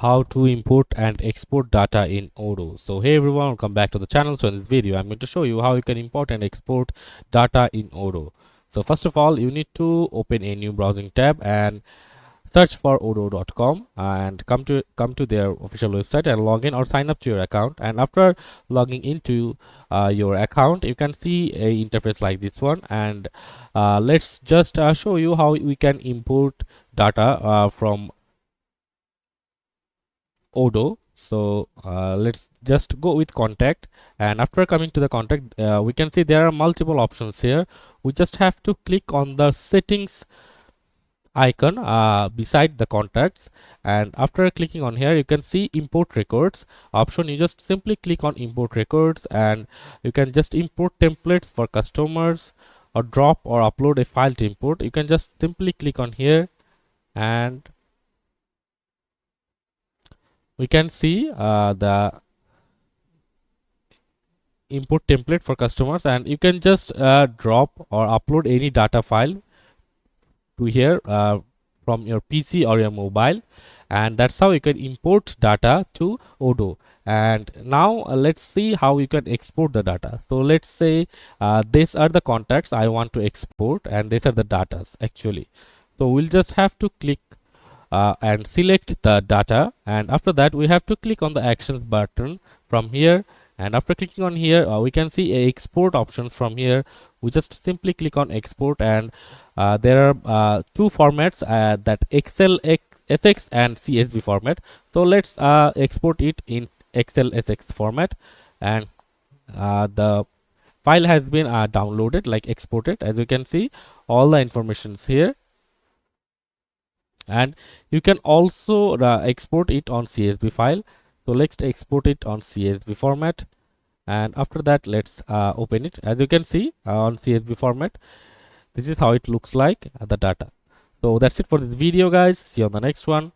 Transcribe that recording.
how to import and export data in Odoo. So hey everyone, welcome back to the channel. So in this video I'm going to show you how you can import and export data in Odoo. So first of all, you need to open a new browsing tab and search for odoo.com and come to their official website and log in or sign up to your account. And after logging into your account, you can see a interface like this one. And let's just show you how we can import data from Odoo. So let's just go with contact, and after coming to the contact, we can see there are multiple options here. We just have to click on the settings icon beside the contacts, and after clicking on here you can see import records option. You just simply click on import records and you can just import templates for customers or drop or upload a file to import. You can just simply click on here and we can see the import template for customers, and you can just drop or upload any data file to here from your PC or your mobile, and that's how you can import data to Odoo. And now let's see how you can export the data. So let's say these are the contacts I want to export and these are the datas actually. So we'll just have to click and select the data, and after that we have to click on the actions button from here. And after clicking on here we can see export options from here. We just simply click on export, and there are two formats, that SX and CSV format. So let's export it in SX format, and the file has been downloaded, like exported. As you can see, all the informations here, and you can also export it on CSV file. So let's export it on CSV format, and after that let's open it. As you can see on CSV format, this is how it looks like, the data. So that's it for this video guys. See you on the next one.